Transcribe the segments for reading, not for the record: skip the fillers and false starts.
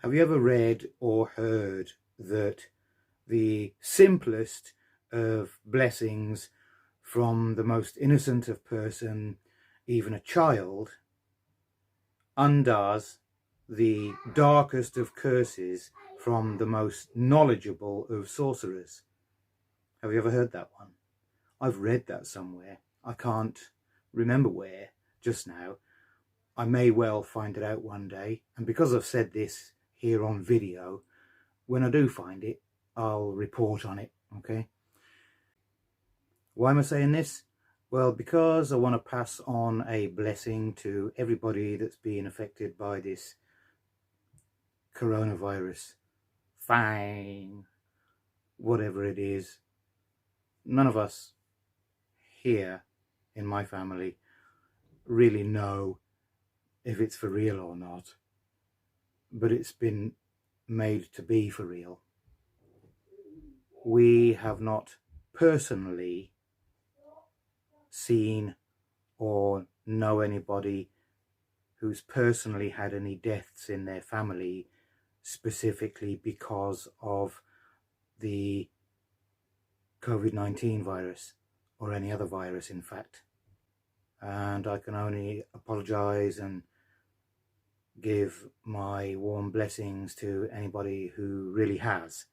Have you ever read or heard that the simplest of blessings from the most innocent of person, even a child, undoes the darkest of curses from the most knowledgeable of sorcerers? Have you ever heard that one? I've read that somewhere. I can't remember where just now. I may well find it out one day, and because I've said this here on video, when I do find it, I'll report on it, okay? Why am I saying this? Well, because I want to pass on a blessing to everybody that's being affected by this coronavirus thing, whatever it is. None of us here in my family really know if it's for real or not, but it's been made to be for real. We have not personally seen or know anybody who's personally had any deaths in their family specifically because of the COVID-19 virus, or any other virus in fact. And I can only apologize and give my warm blessings to anybody who really has.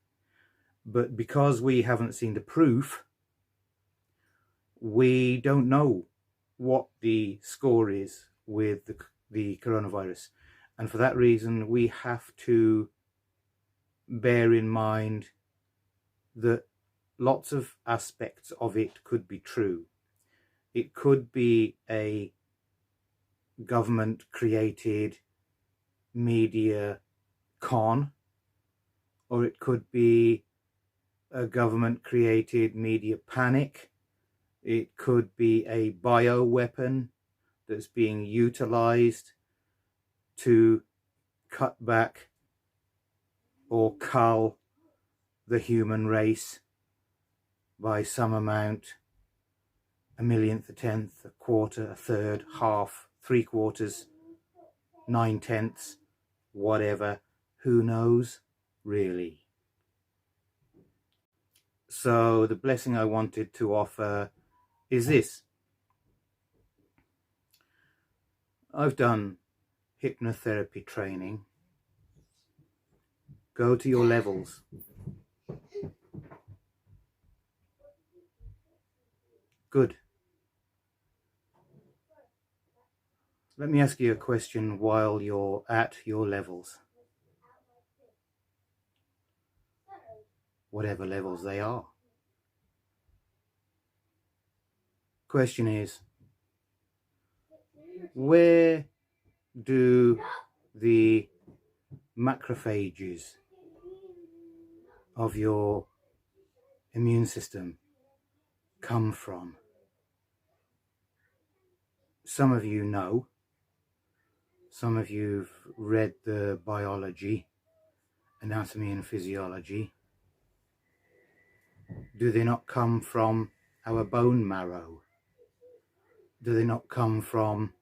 But because we haven't seen the proof, we don't know what the score is with the coronavirus. And for that reason, we have to bear in mind that lots of aspects of it could be true. It could be a government created media con, or it could be a government created media panic. It could be a bioweapon that's being utilized to cut back or cull the human race by some amount, a millionth, a tenth, a quarter, a third, half, 3/4, 9/10, whatever. Who knows, really? So the blessing I wanted to offer is this. I've done hypnotherapy training. Go to your levels. Good. Let me ask you a question while you're at your levels. Whatever levels they are. Question is, where do the macrophages of your immune system come from? Some of you know. Some of you've read the biology, anatomy and physiology. Do they not come from our bone marrow? Do they not come from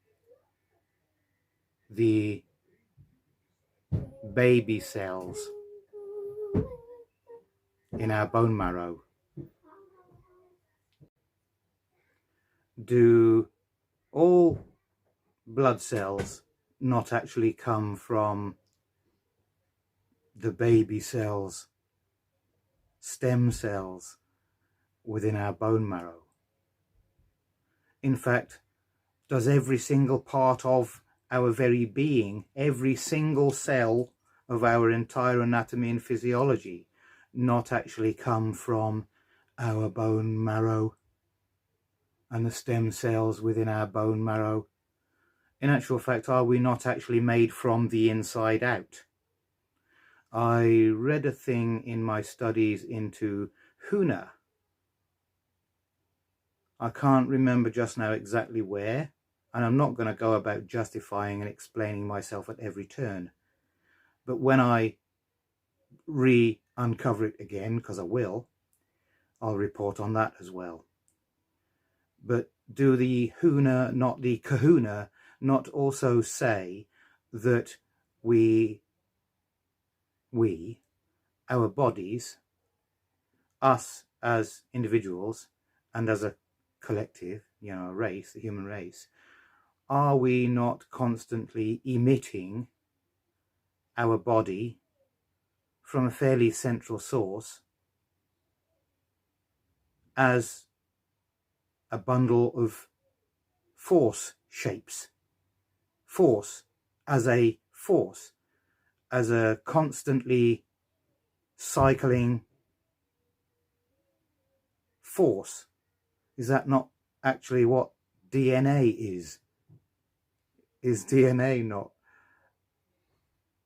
the baby cells in our bone marrow? Do all blood cells not actually come from the baby cells, stem cells within our bone marrow? In fact, does every single part of our very being, every single cell of our entire anatomy and physiology, not actually come from our bone marrow and the stem cells within our bone marrow? In actual fact, are we not actually made from the inside out? I read a thing in my studies into Huna. I can't remember just now exactly where, and I'm not going to go about justifying and explaining myself at every turn. But when I uncover it again, because I will, I'll report on that as well. But do the Huna, not the Kahuna, not also say that we we, our bodies, us as individuals and as a collective, a race, the human race, are we not constantly emitting our body from a fairly central source as a bundle of force shapes? Force as a force, as a constantly cycling force. Is that not actually what DNA is? Is DNA not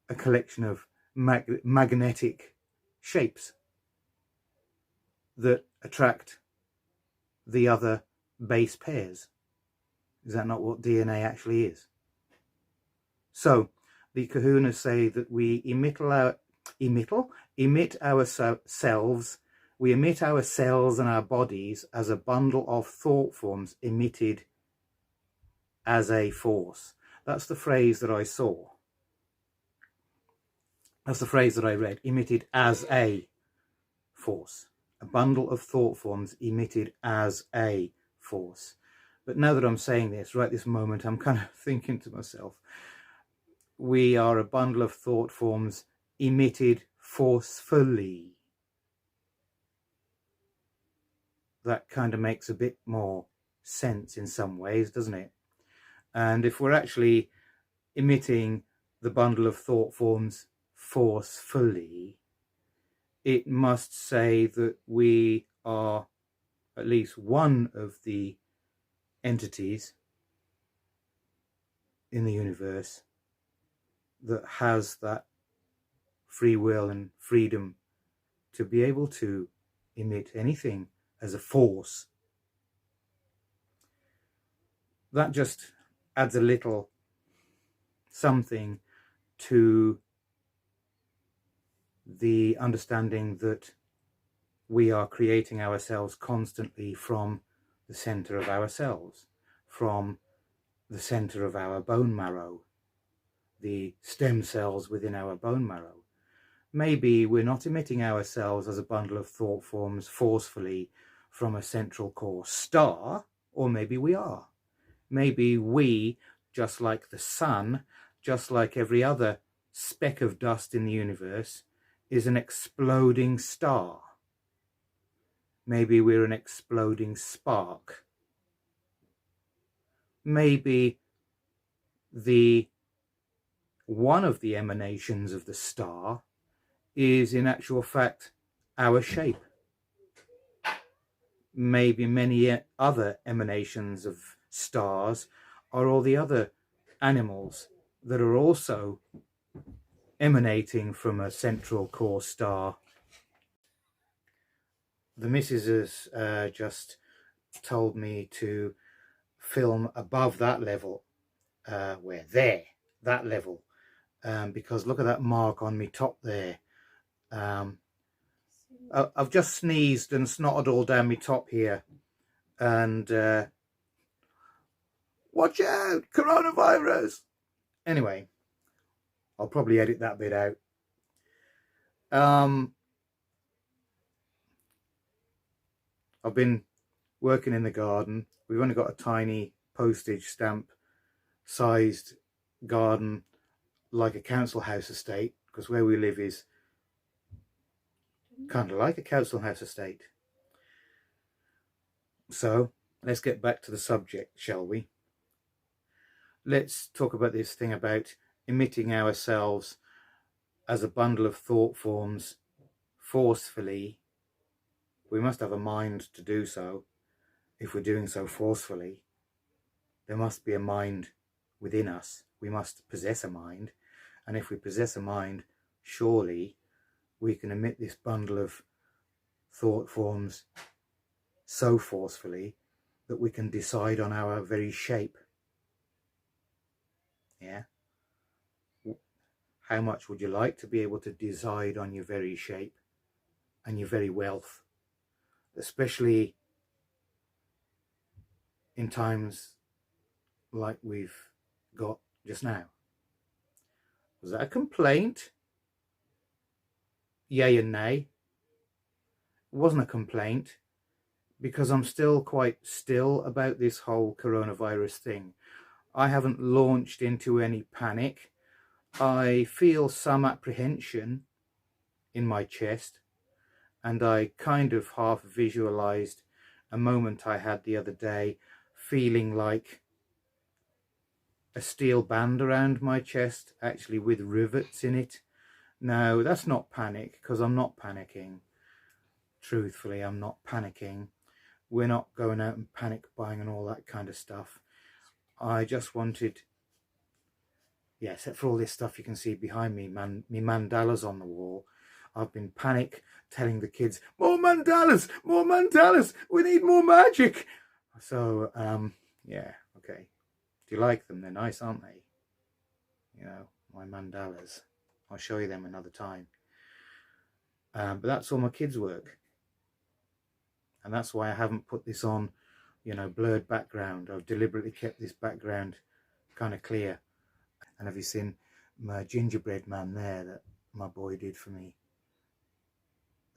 a collection of magnetic shapes that attract the other base pairs? Is that not what DNA actually is? So the kahunas say that we emit ourselves, we emit our cells and our bodies as a bundle of thought forms emitted as a force. That's the phrase that I saw. That's the phrase that I read, emitted as a force. A bundle of thought forms emitted as a force. But now that I'm saying this, right this moment, I'm kind of thinking to myself, we are a bundle of thought forms emitted forcefully. That kind of makes a bit more sense in some ways, doesn't it? And if we're actually emitting the bundle of thought forms forcefully, it must say that we are at least one of the entities in the universe that has that free will and freedom to be able to emit anything as a force. That just adds a little something to the understanding that we are creating ourselves constantly from the center of ourselves, from the center of our bone marrow, the stem cells within our bone marrow. Maybe we're not emitting ourselves as a bundle of thought forms forcefully from a central core star, or maybe we are. Maybe we, just like the sun, just like every other speck of dust in the universe, is an exploding star. Maybe we're an exploding spark. Maybe one of the emanations of the star is in actual fact our shape. Maybe many other emanations of stars are all the other animals that are also emanating from a central core star. The missus has just told me to film above that level, that level, because look at that mark on me top there. I've just sneezed and snotted all down me top here, and watch out, coronavirus. Anyway, I'll probably edit that bit out. I've been working in the garden. We've only got a tiny postage stamp sized garden, like a council house estate, because where we live is kind of like a council house estate. So let's get back to the subject, shall we? Let's talk about this thing about emitting ourselves as a bundle of thought forms forcefully. We must have a mind to do so. If we're doing so forcefully, there must be a mind within us. We must possess a mind. And if we possess a mind, surely we can emit this bundle of thought forms so forcefully that we can decide on our very shape. Yeah? How much would you like to be able to decide on your very shape and your very wealth, especially in times like we've got just now? Was that a complaint? yay and nay. It wasn't a complaint, because I'm still quite still about this whole coronavirus thing. I haven't launched into any panic. I feel some apprehension in my chest, and I kind of half visualized a moment I had the other day, feeling like a steel band around my chest, actually with rivets in it. Now, that's not panic, because I'm not panicking. Truthfully, I'm not panicking. We're not going out and panic buying and all that kind of stuff. I just wanted, yeah, except for all this stuff you can see behind me, me mandalas on the wall. I've been panic telling the kids, more mandalas, we need more magic. So, yeah, okay. Do you like them? They're nice, aren't they? You know, my mandalas. I'll show you them another time. But that's all my kids' work. And that's why I haven't put this on, you know, blurred background. I've deliberately kept this background kind of clear. And have you seen my gingerbread man there that my boy did for me?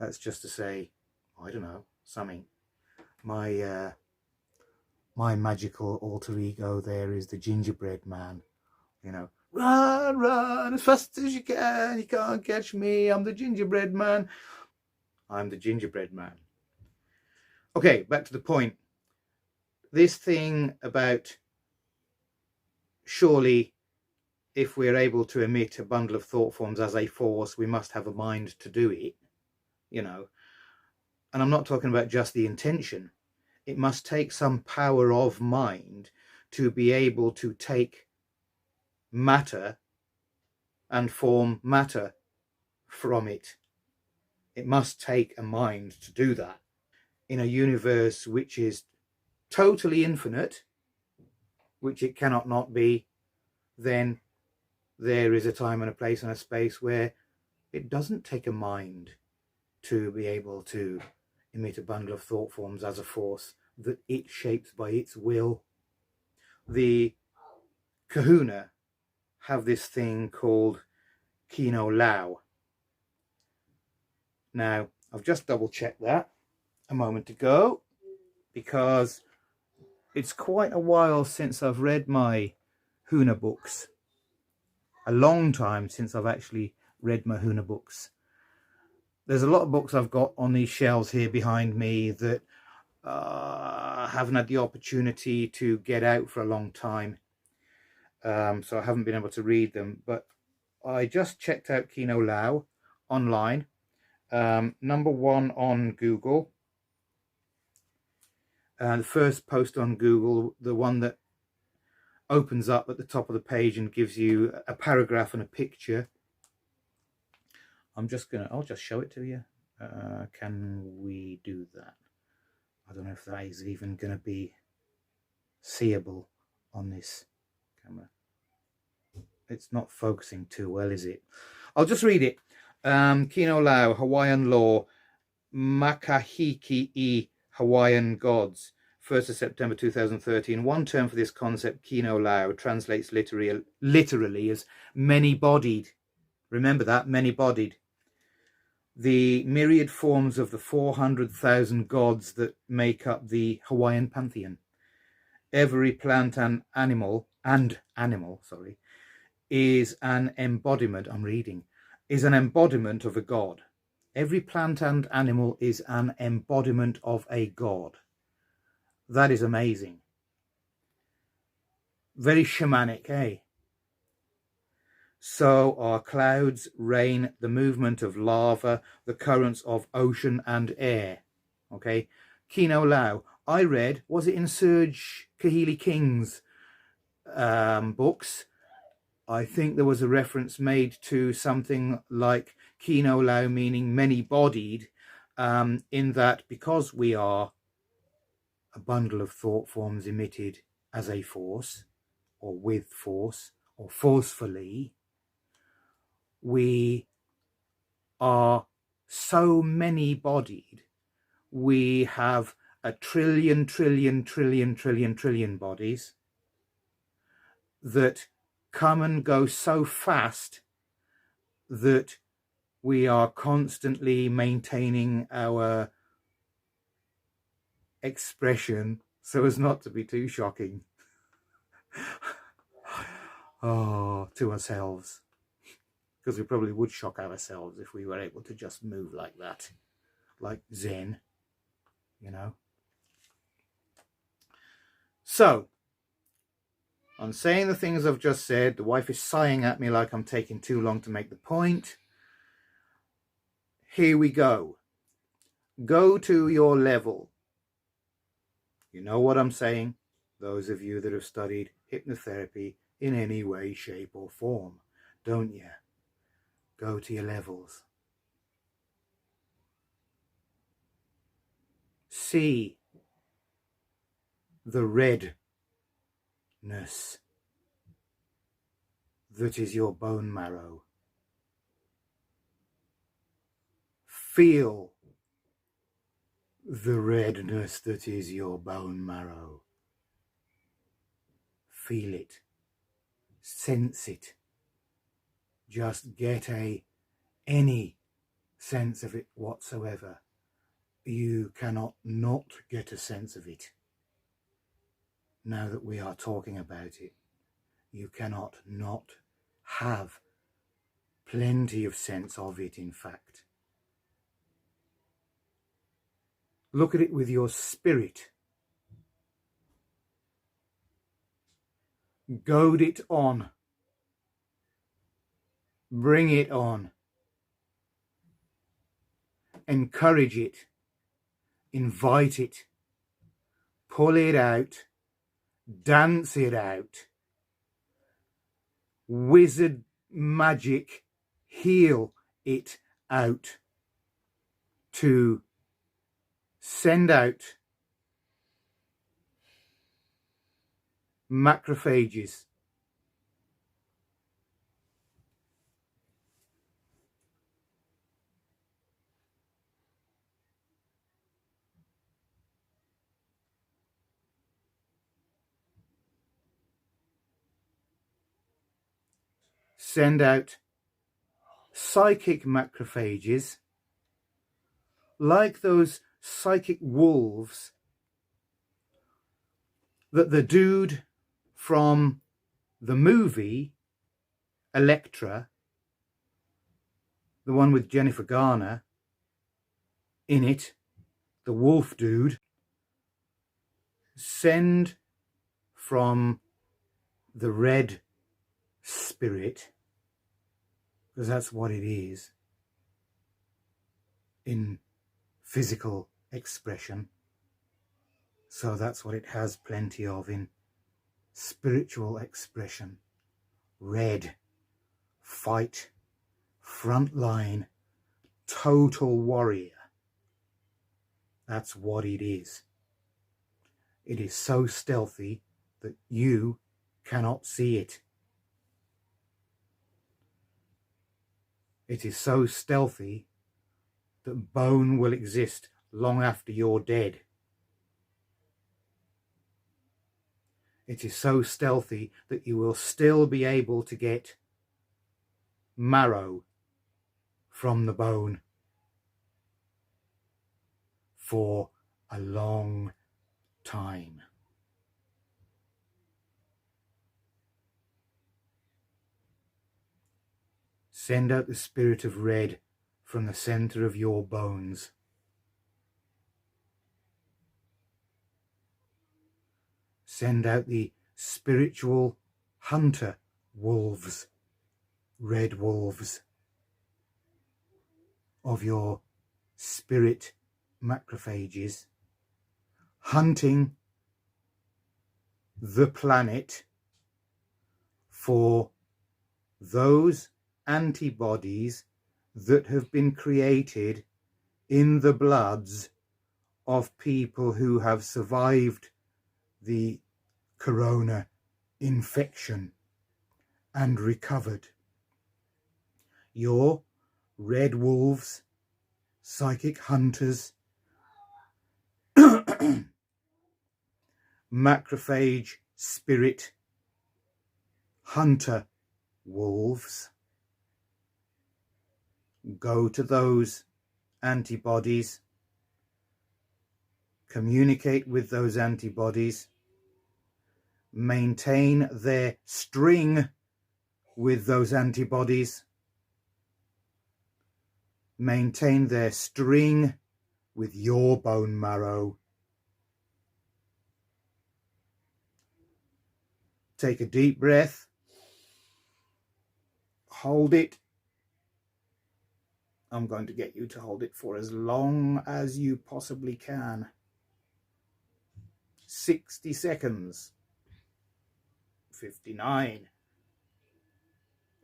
That's just to say, I don't know, something. My magical alter ego there is the gingerbread man. You know, run as fast as you can't catch me, I'm the gingerbread man. I'm the gingerbread man. Okay, back to the point. This thing about, surely if we're able to emit a bundle of thought forms as a force, we must have a mind to do it, you know. And I'm not talking about just the intention. It must take some power of mind to be able to take matter and form matter from it. It must take a mind to do that. In a universe which is totally infinite, which it cannot not be, then there is a time and a place and a space where it doesn't take a mind to be able to emit a bundle of thought forms as a force that it shapes by its will. The Kahuna have this thing called Kino Lao. Now, I've just double checked that a moment ago, because it's quite a while since I've read my Huna books. A long time since I've actually read my Huna books. There's a lot of books I've got on these shelves here behind me that haven't had the opportunity to get out for a long time. So I haven't been able to read them. But I just checked out Kino Lao online. #1 on Google. The first post on Google, the one that opens up at the top of the page and gives you a paragraph and a picture. I'll just show it to you. Can we do that? I don't know if that is even going to be seeable on this camera. It's not focusing too well, is it? I'll just read it. Kino Lao, Hawaiian law, Makahiki I Hawaiian gods, 1st of September 2013. One term for this concept, Kino Lao, translates literally as many-bodied. Remember that, many-bodied. The myriad forms of the 400,000 gods that make up the Hawaiian pantheon. Every plant and animal, is an embodiment, is an embodiment of a god. Every plant and animal is an embodiment of a god. That is amazing. Very shamanic, eh? So are clouds, rain, the movement of lava, the currents of ocean and air. Okay, Kino Lao. I read, was it in Serge Kahili King's books? I think there was a reference made to something like Kino Lao meaning many-bodied, in that because we are a bundle of thought forms emitted as a force, or with force, or forcefully, we are so many-bodied. We have a trillion bodies that come and go so fast that we are constantly maintaining our expression so as not to be too shocking to ourselves, because we probably would shock ourselves if we were able to just move like that, like Zen, you know. So I'm saying the things I've just said. The wife is sighing at me like I'm taking too long to make the point. Here we go. Go to your level. You know what I'm saying? Those of you that have studied hypnotherapy in any way, shape or form, don't you? Go to your levels. See the redness that is your bone marrow. Feel the redness that is your bone marrow. Feel it. Sense it. Just get any sense of it whatsoever. You cannot not get a sense of it. Now that we are talking about it, you cannot not have plenty of sense of it, in fact. Look at it with your spirit. Goad it on. Bring it on. Encourage it. Invite it. Pull it out. Dance it out. Wizard magic heal it out to send out macrophages. Send out psychic macrophages, like those psychic wolves that the dude from the movie Elektra, the one with Jennifer Garner in it, the wolf dude, send from the red spirit, because that's what it is in physical expression. So that's what it has plenty of in spiritual expression. Red, fight, frontline, total warrior. That's what it is. It is so stealthy that you cannot see it. It is so stealthy that bone will exist long after you're dead. It is so stealthy that you will still be able to get marrow from the bone for a long time. Send out the spirit of red from the center of your bones. Send out the spiritual hunter wolves, red wolves of your spirit macrophages, hunting the planet for those antibodies that have been created in the bloods of people who have survived the corona infection and recovered. Your red wolves, psychic hunters, macrophage spirit hunter wolves Go to those antibodies, communicate with those antibodies, maintain their string with those antibodies, maintain their string with your bone marrow. Take a deep breath, hold it. I'm going to get you to hold it for as long as you possibly can. 60 seconds. 59,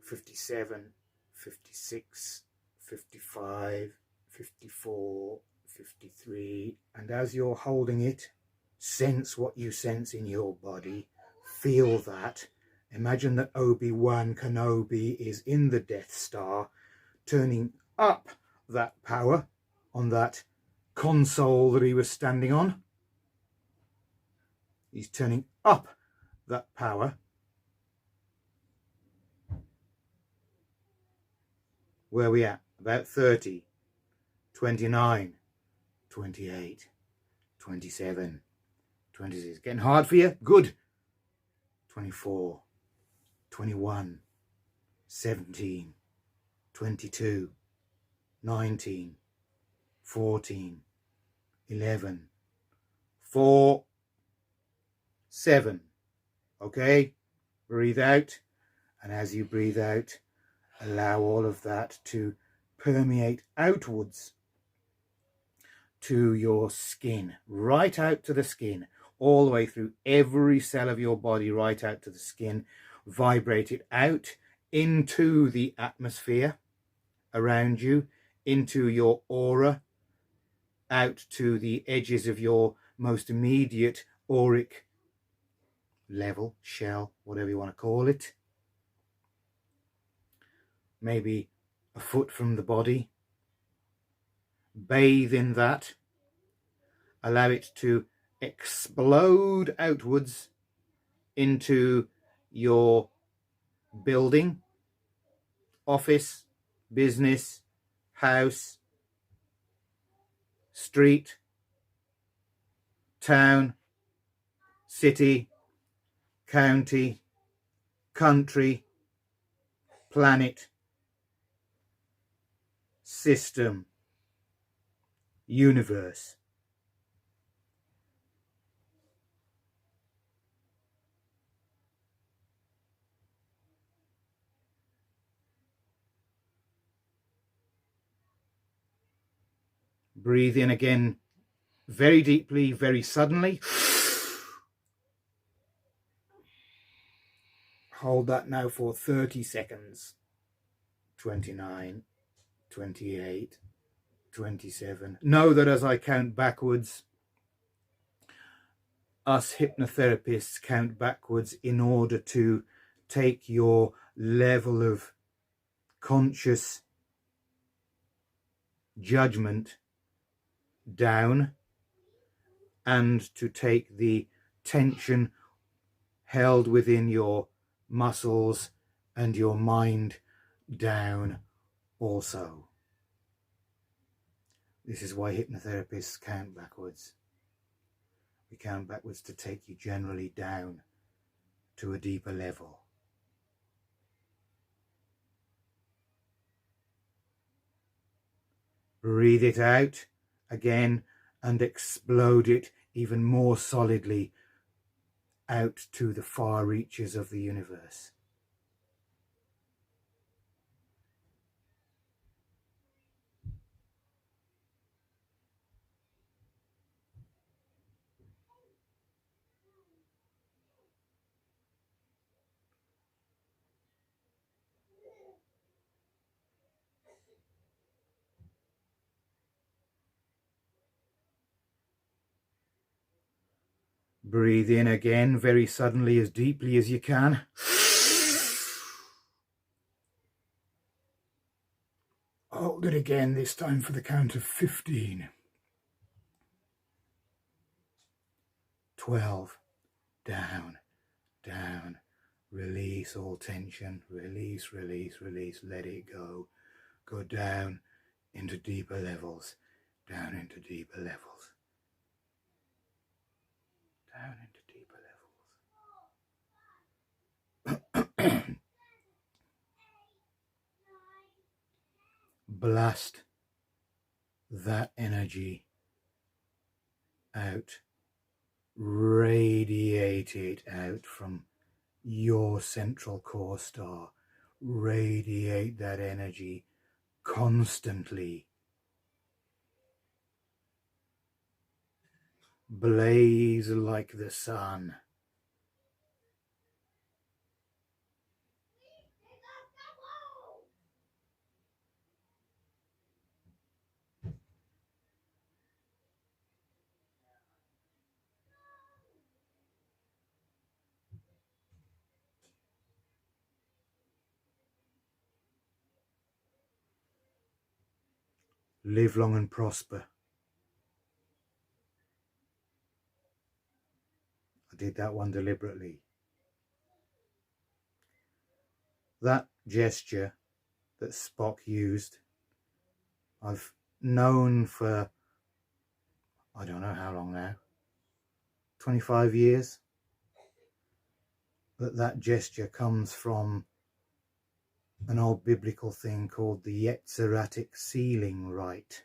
57, 56, 55, 54, 53. And as you're holding it, sense what you sense in your body. Feel that. Imagine that Obi-Wan Kenobi is in the Death Star, turning up that power on that console that he was standing on. He's turning up that power. Where are we at? About 30, 29, 28, 27, 26. Getting hard for you? Good. 24, 21, 17, 22, 19, 14, 11, 4, 7. Okay? Breathe out. And as you breathe out, allow all of that to permeate outwards to your skin, right out to the skin, all the way through every cell of your body, right out to the skin. Vibrate it out into the atmosphere around you, into your aura, out to the edges of your most immediate auric level, shell, whatever you want to call it. Maybe a foot from the body. Bathe in that. Allow it to explode outwards into your building, office, business, house, street, town, city, county, country, planet, system, universe. Breathe in again very deeply, very suddenly. Hold that now for 30 seconds. 29, 28, 27. Know that as I count backwards, us hypnotherapists count backwards in order to take your level of conscious judgment down and to take the tension held within your muscles and your mind down also. This is why hypnotherapists count backwards. We count backwards to take you generally down to a deeper level. Breathe it out again and explode it even more solidly out to the far reaches of the universe. Breathe in again very suddenly, as deeply as you can. Hold it again, this time for the count of 15. 12. Down, down. Release all tension. Release, release, release. Let it go. go down into deeper levels, down into deeper levels, down into deeper levels. Blast that energy out, radiate it out from your central core star. Radiate that energy constantly. Blaze like the sun. Live long and prosper. I did that one deliberately. That gesture that Spock used, I've known for, I don't know how long now, 25 years, that gesture comes from an old biblical thing called the Yetziratic sealing rite.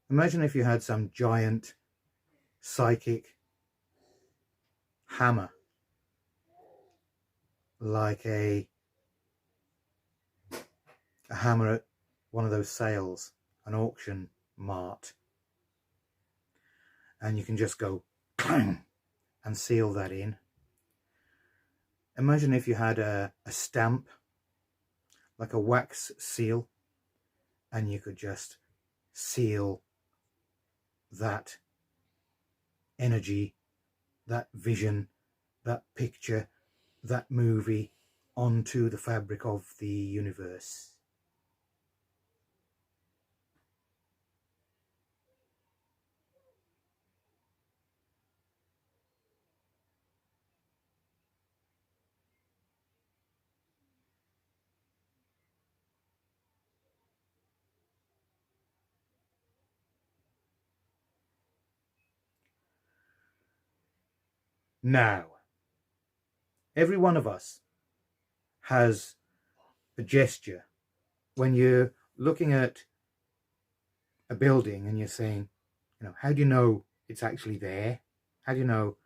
Imagine if you had some giant psychic hammer, like a hammer at one of those sales, an auction mart, and you can just go clang and seal that in. Imagine if you had a stamp, like a wax seal, and you could just seal that energy, that vision, that picture, that movie onto the fabric of the universe. Now, every one of us has a gesture. When you're looking at a building and you're saying, you know, how do you know it's actually there? How do you know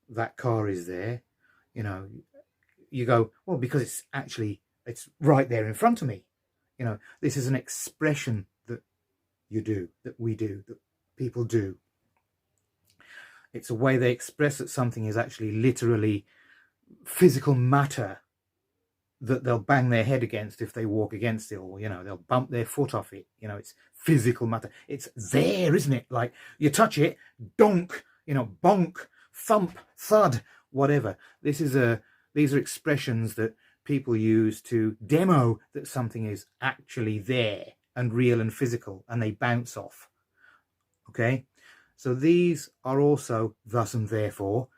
that car is there? You know, you go, well, because it's right there in front of me. You know, this is an expression that you do, that we do, that people do. It's a way they express that something is actually literally physical matter that they'll bang their head against if they walk against it, or, you know, they'll bump their foot off it. You know, it's physical matter. It's there, isn't it? Like you touch it, donk, you know, bonk, thump, thud, whatever. These are expressions that people use to demo that something is actually there and real and physical, and they bounce off. Okay, so these are also thus and therefore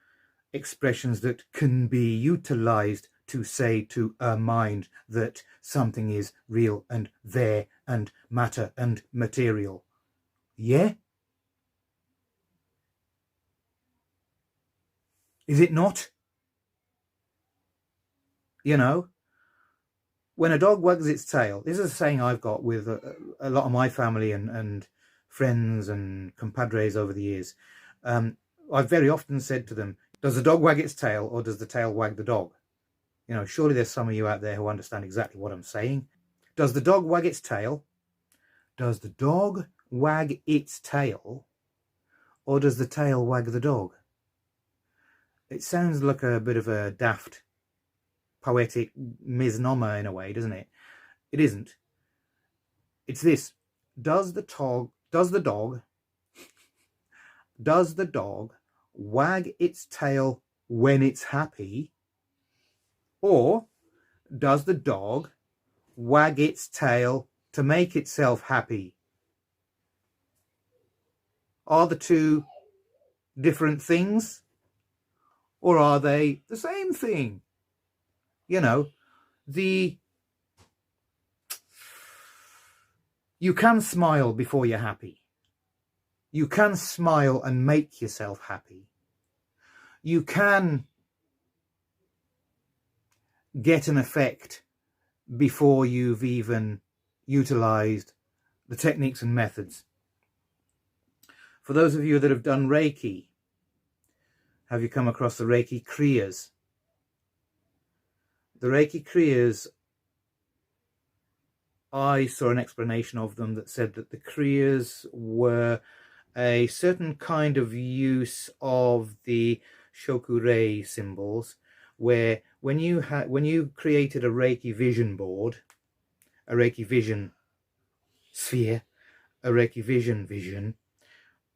expressions that can be utilized to say to a mind that something is real and there and matter and material. Yeah? Is it not? You know, when a dog wags its tail, this is a saying I've got with a lot of my family and friends and compadres over the years. I've very often said to them, does the dog wag its tail or does the tail wag the dog? You know, surely there's some of you out there who understand exactly what I'm saying. Does the dog wag its tail? Does the dog wag its tail? Or does the tail wag the dog? It sounds like a bit of a daft, poetic misnomer in a way, doesn't it? It isn't. It's this. Does the dog wag its tail when it's happy? Or does the dog wag its tail to make itself happy? Are the two different things? Or are they the same thing? You know, you can smile before you're happy. You can smile and make yourself happy. You can get an effect before you've even utilized the techniques and methods. For those of you that have done Reiki, have you come across the Reiki Kriyas? The Reiki Kriyas, I saw an explanation of them that said that the Kriyas were a certain kind of use of the Shokurei symbols, where when you created a Reiki vision board, a Reiki vision sphere, a Reiki vision,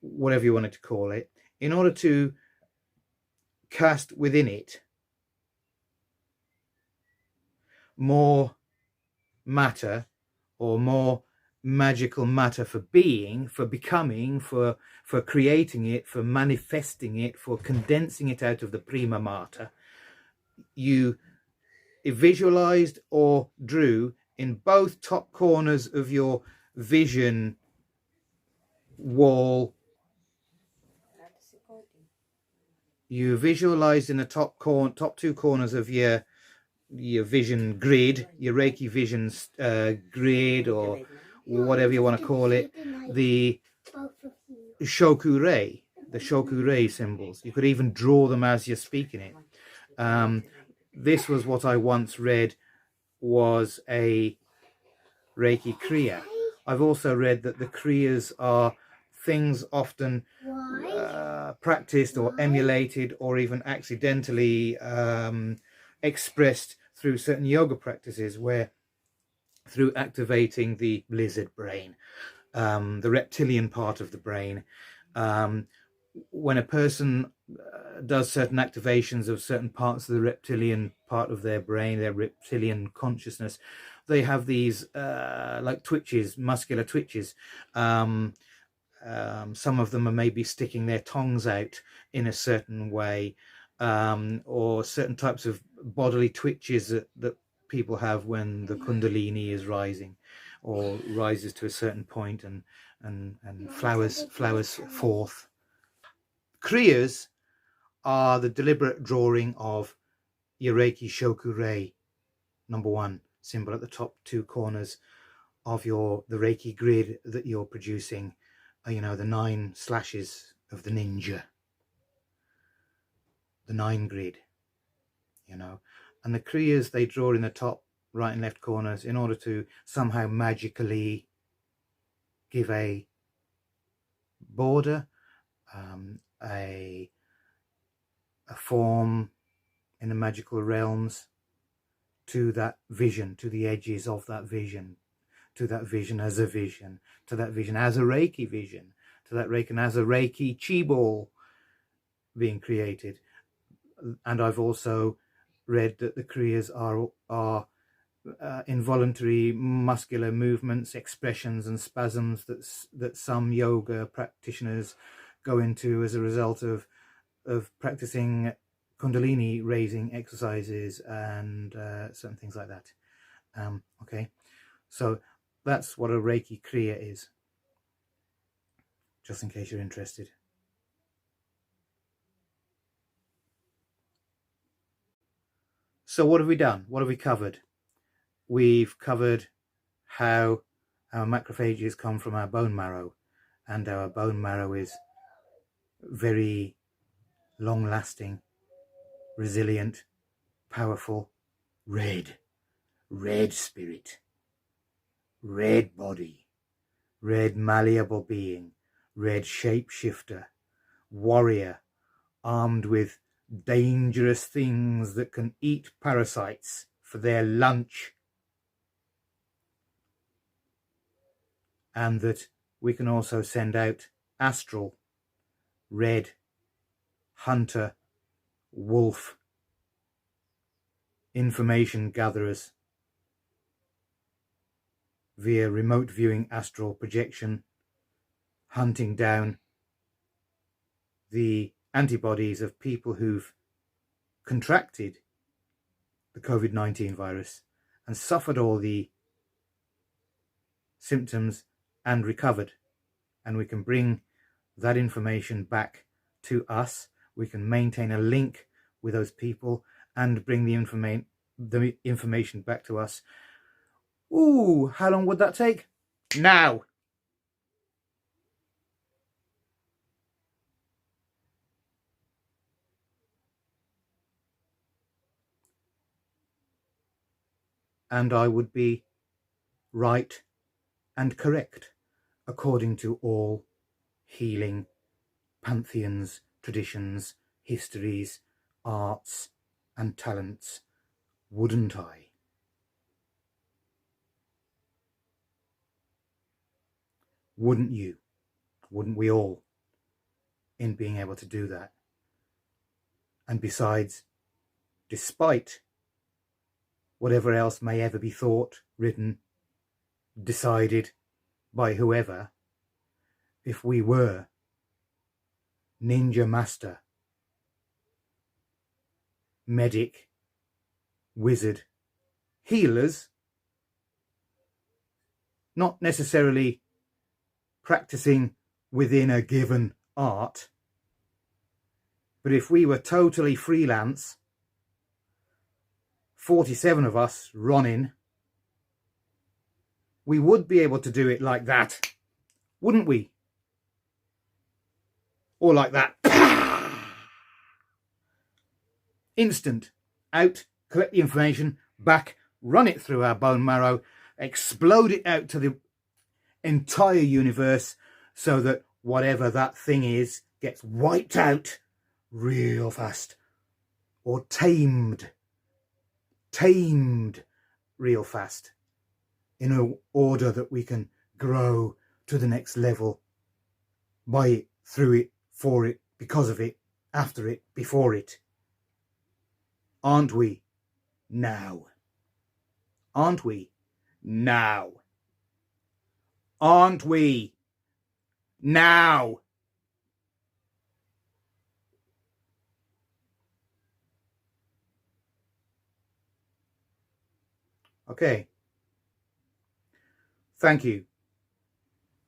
whatever you wanted to call it, in order to cast within it more matter, or more magical matter for being, for becoming, for creating it, for manifesting it, for condensing it out of the prima mater, you visualized or drew in both top corners of your vision wall. You visualized in the top two corners of your vision grid, your Reiki vision grid, or whatever you want to call it, the Shokurei, symbols. You could even draw them as you're speaking it. This was what I once read was a Reiki Kriya. I've also read that the Kriyas are things often practiced or emulated or even accidentally expressed through certain yoga practices, where through activating the lizard brain, the reptilian part of the brain, when a person does certain activations of certain parts of the reptilian part of their brain, their reptilian consciousness, they have these like twitches, muscular twitches. Some of them are maybe sticking their tongues out in a certain way, or certain types of bodily twitches that people have when the Kundalini is rising, or rises to a certain point and flowers forth. Kriyas are the deliberate drawing of your Reiki Shokurei number 1 symbol at the top two corners of the Reiki grid that you're producing. The 9 slashes of the ninja, the 9 grid, and the Kriyas they draw in the top right and left corners in order to somehow magically give a border, a form in the magical realms to that vision, to the edges of that vision, to that vision as a vision, to that vision as a Reiki vision, to that Reiki as a Reiki chi ball being created. And I've also read that the Kriyas are involuntary muscular movements, expressions and spasms that some yoga practitioners go into as a result of practicing Kundalini raising exercises and certain things like that. Okay, so that's what a Reiki Kriya is, just in case you're interested. So what have we done? What have we covered? We've covered how our macrophages come from our bone marrow, and our bone marrow is very long-lasting, resilient, powerful, red spirit, red body, red malleable being, red shapeshifter, warrior, armed with dangerous things that can eat parasites for their lunch, and that we can also send out astral, red, hunter, wolf, information gatherers via remote viewing astral projection, hunting down the antibodies of people who've contracted the COVID-19 virus and suffered all the symptoms and recovered. And we can bring that information back to us. We can maintain a link with those people and bring the information back to us. Ooh, how long would that take? Now! And I would be right and correct according to all healing pantheons, traditions, histories, arts and talents, wouldn't I? Wouldn't you? Wouldn't we all, in being able to do that? And besides, despite whatever else may ever be thought, written, decided by whoever, if we were ninja master, medic, wizard, healers, not necessarily practicing within a given art, but if we were totally freelance, 47 of us running, we would be able to do it like that, wouldn't we? Or like that. Instant. Out, collect the information, back, run it through our bone marrow, explode it out to the entire universe so that whatever that thing is gets wiped out real fast. Or tamed real fast. In an order that we can grow to the next level by it, through it, for it, because of it, after it, before it. Aren't we? Now. Aren't we? Now. Aren't we? Now. Okay. Thank you